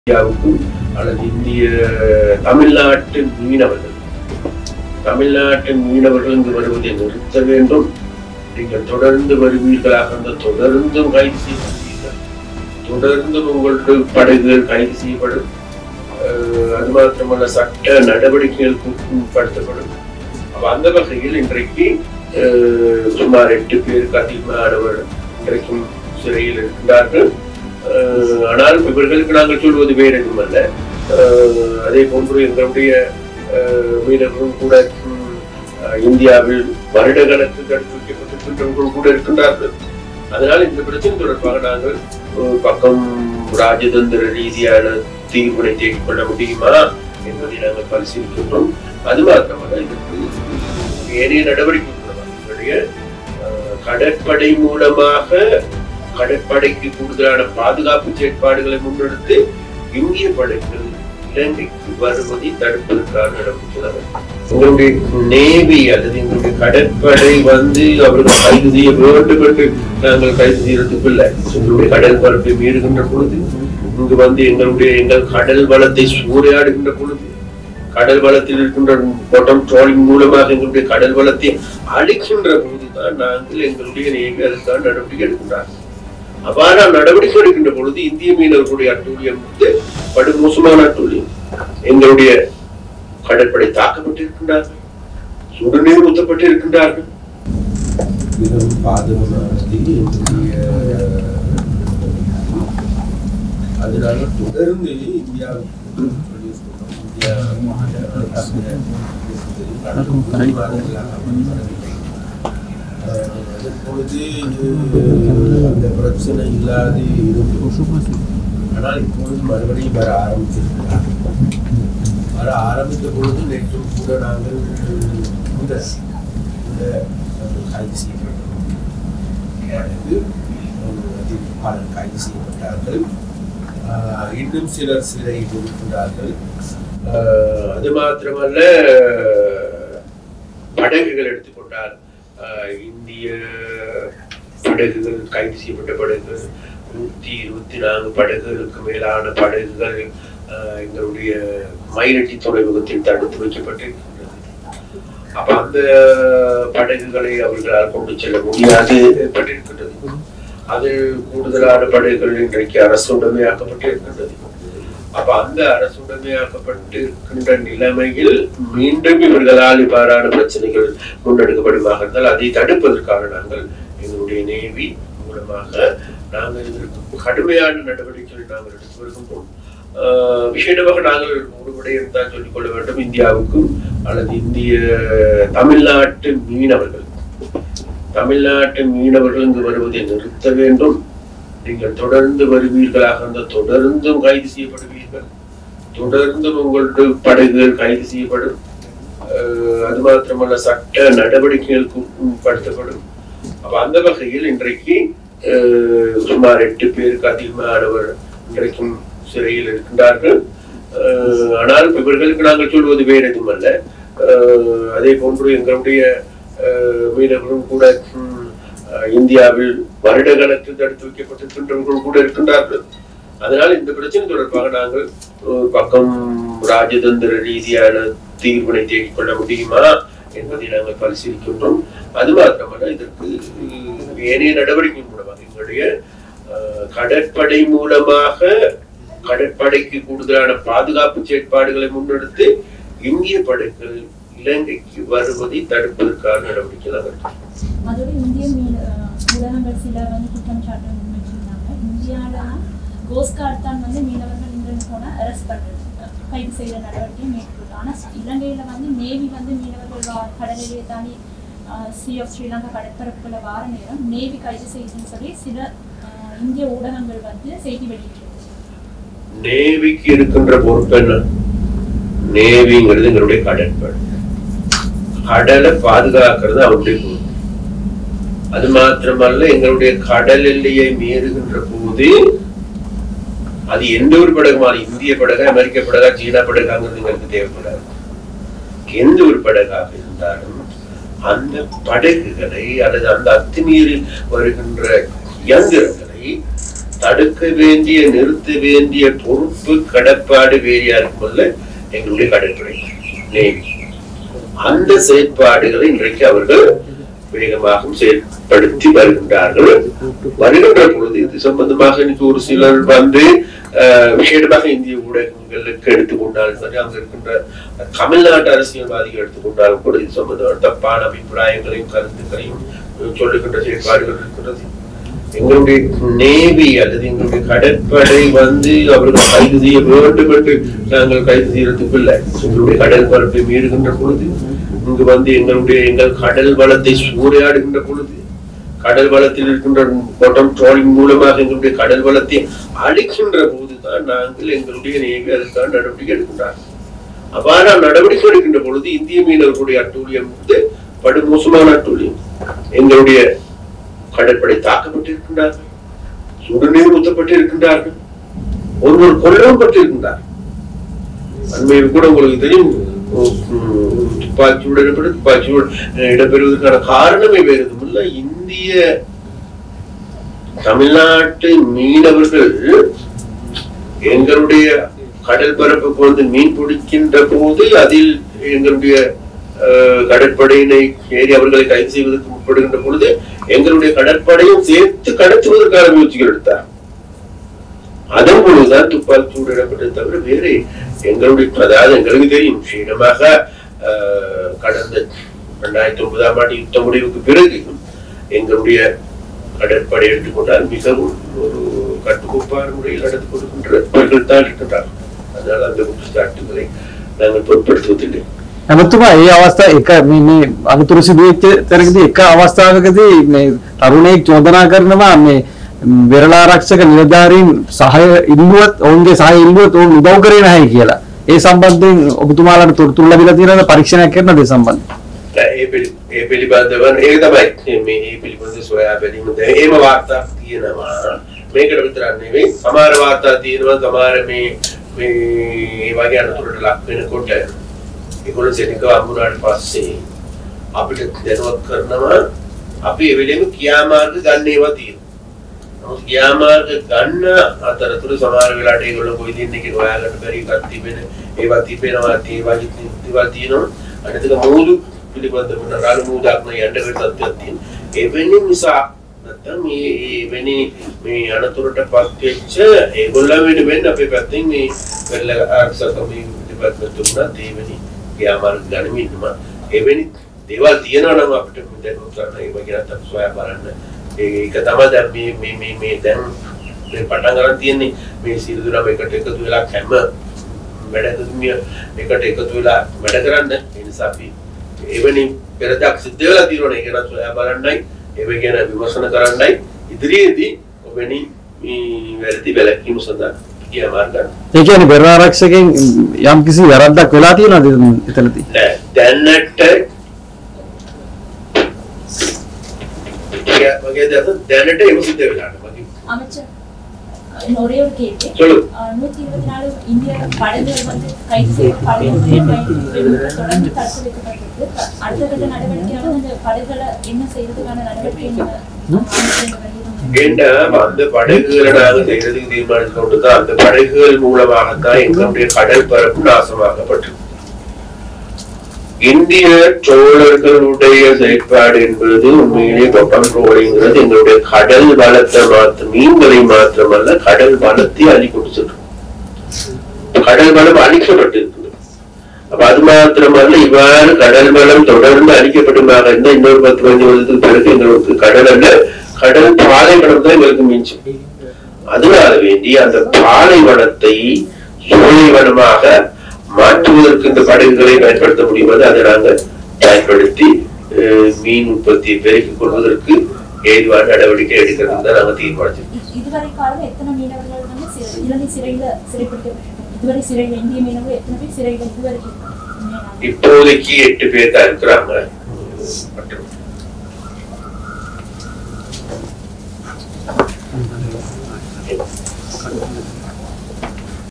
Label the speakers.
Speaker 1: இந்தியாவுக்கும் அல்லது இந்திய தமிழ்நாட்டு மீனவர்கள் இங்கு வருவதை நிறுத்த வேண்டும். நீங்கள் தொடர்ந்து வருவீர்களாக அந்த தொடர்ந்தும் கைது செய்யப்படுவீர்கள், தொடர்ந்தும் உங்களுடைய படகுகள் கைது செய்யப்படும். அது மாத்திரமல்ல, சட்ட நடவடிக்கைகளுக்கு உட்படுத்தப்படும். அந்த வகையில் இன்றைக்கு சுமார் 8 பேருக்கு அதிகமானவர் இன்றைக்கும் சிறையில் இருக்கின்றார்கள். ஆனால் இவர்களுக்கு நாங்கள் சொல்வது வேறு எதுவும் அல்ல. அதே போன்று எங்களுடைய மீனவர்களும் கூட இந்தியாவில் வருட கணக்கு தடுத்து வைக்கப்பட்டிருக்கின்றவர்கள் கூட இருக்கின்றார்கள். அதனால் இந்த பிரச்சனை தொடர்பாக நாங்கள் பக்கம் ராஜதந்திர ரீதியான தீர்வினை தேடிக் கொள்ள முடியுமா என்பதை நாங்கள் பரிசீலிக்கின்றோம். அது மாத்திரமல்ல, இதற்கு ஏனைய நடவடிக்கை எங்களுடைய கடற்படை மூலமாக கடற்படைக்கு கூடுதலான பாதுகாப்பு செயற்பாடுகளை முன்னெடுத்து இந்திய படைகள் இலங்கைக்கு வருவதை தடுப்பதற்கான நடவடிக்கை. எங்களுடைய நேவி அல்லது எங்களுடைய கடற்படை அவர்கள் கைது செய்ய வேண்டும் என்று நாங்கள் கைது செய்யறதுக்குள்ள எங்களுடைய கடல் பரப்பை மீறுகின்ற பொழுது, இங்கு எங்கள் கடல் வளத்தை சூறையாடுகின்ற பொழுது, கடல் வளத்தில் இருக்கின்ற பொட்டம் ட்ரோலிங் மூலமாக எங்களுடைய கடல் வளத்தை அழிக்கின்ற பொழுதுதான் நாங்கள் எங்களுடைய நேவி அதற்கான நடவடிக்கை எடுக்கின்றார்கள். அவ்வாறு நடவடிக்கை எடுக்கின்ற பொழுது இந்திய மீனவர்களுடைய அட்டூழியம் படுமோசமான அட்டூழியம். எங்களுடைய கடற்படை தாக்கப்பட்டிருக்கின்றார்கள், சுடுநீர் ஊற்றப்பட்டு இருக்கின்றார்கள். மிகவும் பாதுகாப்பானது. அதனால தொடர்ந்து இந்தியாவுக்கு அந்த பிரச்சனை இல்லாது ஆனால் இப்பொழுது மறுபடியும் வர ஆரம்பித்த பொழுது நேற்றும் கூட நாங்கள் கைது செய்யப்பட்டோம். பலர் கைது செய்யப்பட்டார்கள். இன்னும் சிலர் சிறையில் இருக்கின்றார்கள். அது மாத்திரமல்ல, படகுகள் எடுத்துக்கொண்டால் இந்திய படகுகள், கைது செய்யப்பட்ட படகுகள் 124 படகுகளுக்கு மேலான படகுகள் எங்களுடைய மயிலட்டி துறைமுகத்தில் தடுத்து வைக்கப்பட்டிருக்கின்றது. அப்ப அந்த படகுகளை அவர்களால் கொண்டு செல்ல முடியாது ஏற்பட்டிருக்கின்றது. அது கூடுதலான படகுகள் இன்றைக்கு அரசுடைமையாக்கப்பட்டிருக்கின்றது. அப்ப அந்த அரசுடைமையாக்கப்பட்டிருக்கின்ற நிலைமையில் மீண்டும் இவர்களால் இவ்வாறான பிரச்சனைகள் முன்னெடுக்கப்படுமாக இருந்தால் அதை தடுப்பதற்காக நாங்கள் எங்களுடைய நேவி மூலமாக நாங்கள் இதற்கு கடுமையான நடவடிக்கைகளை நாங்கள் எடுத்து வருகின்றோம். விசேடமாக நாங்கள் ஒரு விடயம் தான் சொல்லிக்கொள்ள வேண்டும். இந்தியாவுக்கும் அல்லது இந்திய தமிழ்நாட்டு மீனவர்கள் இங்கு வருவதை நிறுத்த வேண்டும். நீங்கள் தொடர்ந்து வருவீர்களாக அந்த தொடர்ந்தும் கைது செய்யப்படுவீர்கள், தொடர்ந்தும் உங்களுடைய படகுகள் கைது செய்யப்படும். அது மாத்திரமல்ல, சட்ட நடவடிக்கைகளுக்கு உட்படுத்தப்படும். அப்ப அந்த வகையில் இன்றைக்கு சுமார் 8 பேருக்கு அதிகமானவர் இன்றைக்கும் சிறையில் இருக்கின்றார்கள். ஆனால் இவர்களுக்கு நாங்கள் சொல்வது வேறு எதுவும் அல்ல. அதே போன்று எங்களுடைய மீனவர்களும் கூட இந்தியாவில் வருட கணக்கு தடுத்து வைக்கப்பட்டிருக்கின்றவர்கள் கூட இருக்கின்றார்கள். அதனால் இந்த பிரச்சனை தொடர்பாக நாங்கள் பக்கம் ராஜதந்திர ரீதியான தீர்வினை தேடிக் கொள்ள முடியுமா என்பதை நாங்கள் பரிசீலிக்கின்றோம். அது மாத்திரமல்ல, இதற்கு ஏனைய நடவடிக்கை மூலமாக எங்களுடைய கடற்படை மூலமாக கடற்படைக்கு கூடுதலான பாதுகாப்பு செயற்பாடுகளை முன்னெடுத்து இந்திய படைகள் இலங்கைக்கு வருவதை தடுப்பதற்கான நடவடிக்கை தான்.
Speaker 2: அதோட இந்திய ஊடகங்கள் சில குற்றம் சாட்டு வச்சிருந்தாங்க. இந்தியாவில் கோஸ்ட் கார்டு தான் மீனவர்கள் இங்கிருந்து போன அரெஸ்ட் பண்றது, கைது செய்கிற நடவடிக்கையை மேற்கொள்ளும். ஆனால் இலங்கையில் நேவி மீனவர்கள் கடலிலே தாண்டி சி ஆஃப் ஸ்ரீலங்கா கடற்பரப்புகளை வார நேரம் நேவி கைது செய்யுதுன்னு சொல்லி சில இந்திய ஊடகங்கள் செய்தி வெளியிட்டு.
Speaker 1: நேவிக்கு இருக்கின்ற பொறுப்பு என்ன? நேவிங்கிறது எங்களுடைய கடற்படை, கடலை பாதுகாக்கிறது அவருடைய பொறுப்பு. அது மாத்திரமல்ல, எங்களுடைய கடல் எல்லையை மீறுகின்ற போது அது எந்த ஒரு படகுமான இந்திய படகா, அமெரிக்க படகா, சீனா படகாங்கிறது எங்களுக்கு தேவைப்படாது. எந்த ஒரு படகாக இருந்தாலும் அந்த படகுகளை அல்லது அந்த அத்துமீறி வருகின்ற இயந்திரங்களை தடுக்க வேண்டிய நிறுத்த வேண்டிய பொறுப்பு கடப்பாடு வேறியா இருக்கும்போது எங்களுடைய கடற்படை நேவி அந்த செயற்பாடுகளை இன்றைக்கு அவர்கள் வேகமாக செயல்படுத்தி வருகின்றார்கள். வருகின்ற பொழுது இது சம்பந்தமாக இன்னைக்கு ஒரு சிலர் வந்து விசேடமாக இந்திய ஊடகங்களுக்கு எடுத்துக்கொண்டாலும் சரி, அங்க இருக்கின்ற தமிழ்நாட்டு அரசியல்வாதிகள் எடுத்துக்கொண்டாலும் கூட இது சம்பந்தமான தப்பான அபிப்பிராயங்களையும் கருத்துக்களையும் சொல்லுகின்ற செயற்பாடுகள் இருக்கின்றது. எங்களுடைய நேவி அல்லது எங்களுடைய கடற்படை வந்து அவர்கள் கைது செய்ய வேண்டும் என்று நாங்கள் கைது செய்யறதுக்கு இல்லை. எங்களுடைய கடல் பரப்பை மீறுகின்ற பொழுது, இங்கு வந்து எங்கள் கடல் வளத்தை சூறையாடுகின்ற பொழுது, கடல் வளத்தில் இருக்கின்ற பொட்டம் ட்ரோலிங் மூலமாக எங்களுடைய கடல் வளத்தை அழிக்கின்ற போதுதான் நாங்கள் எங்களுடைய நேவி அதற்கான நடவடிக்கை எடுக்கின்றார்கள். அவ்வாறு நடவடிக்கை எடுக்கின்ற பொழுது இந்திய மீனவர்களுடைய அட்டூழியம் வந்து படுமோசமான அட்டூழியம். எங்களுடைய கடற்படை தாக்கப்பட்டிருக்கின்றார்கள், சுடுநீர் ஊற்றப்பட்டிருக்கின்றார்கள், ஒருவர் கொல்லப்பட்டிருக்கின்றார். அண்மையில் கூட உங்களுக்கு தெரியும், துப்பாக்கியுடன் இடம்பெறுவதற்கான காரணமே வேறு எதுவும் இல்லை. இந்திய தமிழ்நாட்டு மீனவர்கள் எங்களுடைய கடல் பரப்புக்கு வந்து மீன் பிடிக்கின்ற போது அதில் எங்களுடைய கடற்படையினை ஏறி அவர்களை கைது செய்வதற்கு முற்படுகின்ற பொழுது எங்களுடைய கடற்படையும் சேர்த்து கடத்துவதற்கான முயற்சிகள் எடுத்தார். அதன் பொழுதுதான் துப்பாக்கி சூடு இடப்பட்டது தவிர வேறு எங்களுடைய, அதாவது எங்களுக்கு தெரியும் சீனமாக கடந்த 2009ஆம் ஆண்டு யுத்த முடிவுக்கு பிறகு எங்களுடைய கடற்படை எடுத்துக்கொண்டால் மிகவும் ஒரு கட்டுக்கோப்பான முறையில் நடந்து கொடுக்கின்றவர்கள் தான் இருக்கின்றார்கள். அதனால அந்த குற்றச்சாட்டுகளை நாங்கள் பொருட்படுத்துவதில்லை.
Speaker 3: නමුත්තුමා ඒ අවස්ථාව එක මේ අගතුරු සිදුවෙච්ච තැනකදී එක අවස්ථාවකදී මේ තරුණයෙක් චෝදනා කරනවා මේ වෙරළාරක්ෂක නිලධාරීන් සහාය ඉල්ලුවත් ඔවුන්ගේ සහාය ඉල්ලුවත් ඔවුන් උදව් කරේ නැහැ කියලා. ඒ සම්බන්ධයෙන් ඔබතුමාලාට තොරතුරු ලැබිලා තියෙනවද පරීක්ෂණයක් කරනවද ඒ සම්බන්ධයෙන්?
Speaker 1: ඒ පිළිබඳව ඒක තමයි මේ පිළිබඳව සොයා බැලීම එහෙම වාර්තා තියෙනවා. මේකට විතරක් නෙවෙයි සමහර වාර්තා තියෙනවා සමහර මේ වගේ අනතුරට ලක් වෙනකොට ඒගොල්ලෝ සෙටික අඹුනාට පස්සේ අපිට දැනුවත් කරනවා අපි ඒ වෙලෙම ක්‍රියාමාර්ග ගන්න ඒවා තියෙනවා. නමුත් ක්‍රියාමාර්ග ගන්න අතරතුර සමහර වෙලාවට ඒගොල්ලෝ කොයි දිනක හොයාගන්න බැරි එකක් තිබෙන ඒවා තිබෙනවා තියෙනවා. අනිත් එක මූදු පිළිබඳව නරාළු මූදක් නේ යන්න වෙතත් තියෙනවා. එවැනි නිසා නැත්නම් මේ අනතුරට පත් වෙච්ච ඒගොල්ලෝ වෙනුවෙන් අපේ පැත්තෙන් මේ වෙල්ල ආර්සකමී ඩිපාර්ට්මන්ට් තුනත් එවැනි ක්‍රියාමාර්ග ගනිමින්ම එවැනි දේවල් තියෙනවා නම් අපිට දැනුවත් කරන්න ඒ වගේ නැත්නම් සොයා බලන්න ඒක තමයි දැන් මේ දැන් මේ පටන් ගන්න තියෙන්නේ මේ සියලු දෙනා එකට එකතු වෙලා හැම වැඩකතුමිය එකට එකතු වෙලා වැඩ කරන්න. ඒ නිසා අපි එවැනි පෙරදක් සිද්ධ වෙලා තියෙනවා ඒක නත් සොයා බලන්නයි ඒ වගේ ගැන විමර්ශන කරන්නයි ඉදිරියේදී ඔබෙනි මේ වැඩි බැලකීම සඳහා ක්‍රියාමාර්ග ගන්න.
Speaker 3: ඒ කියන්නේ වෙරළාරක්ෂකෙන් යම් කිසි වැරද්දක් වෙලා තියෙනවද එතනදී?
Speaker 1: නෑ දැනට දැනට ඒක සිද්ධ වෙලා නැහැ.
Speaker 2: அமைச்சர் ஒரே ஒரு கேள்வி. 124 இந்திய படைகள் வந்து கைது செய்யப்பட்ட படைகள் தொடர்ந்து தடுத்து வைக்கப்பட்டிருக்கு. அடுத்த கட்ட நடவடிக்கையாக இந்த படைகளை என்ன செய்யறதுக்கான நடவடிக்கை
Speaker 1: அந்த படகுகளை நாங்கள் செய்யறதுக்கு தீர்மானித்து கொண்டுதான் அந்த படகுகள் மூலமாகத்தான் எங்களுடைய கடல் பரப்பு நாசமாக்கப்பட்டது. இந்திய சோழர்களுடைய செயற்பாடு என்பது உண்மையிலே பொட்டம் ட்ரோலிங்கிறது எங்களுடைய கடல் வளத்தை மீன்களை மாத்திரமல்ல கடல் வளத்தை அழிக்கொடுத்து கடல் வளம் அழிக்கப்பட்டிருக்கிறது. அப்ப அது மாத்திரமல்ல இவ்வாறு கடல் வளம் தொடர்ந்து அழிக்கப்பட்டுமாக இருந்தால் இன்னொரு 10-15 வருடத்துக்கு பிறகு எங்களுக்கு கடல் அல்ல கடல் பாலைவனம் தான் எங்களுக்கு மிஞ்சும். அதனால வேண்டி அந்த பாலைவனத்தை சோலைவனமாக மாற்றுவதற்கு இந்த படகுகளை பயன்படுத்த முடியுமாறு அதை நாங்கள் பயன்படுத்தி மீன் உற்பத்தியை பெருக்கிக் கொள்வதற்கு ஏதுவான நடவடிக்கை எடுக்கிறது தான் நாங்கள் தீர்மானிச்சோம்.
Speaker 2: இதுவரை காலம் எத்தனை மீனவர்கள் வந்து இலங்கை சிறையில சிறைப்பிடிக்கப்பட்டிருக்காங்க? இதுவரை சிறையில் இந்திய மீனவர்கள் எத்தனை பேர் சிறையில் இதுவரைக்கும்?
Speaker 1: இப்போதைக்கு 8 பேர் தான் இருக்கிறாங்க.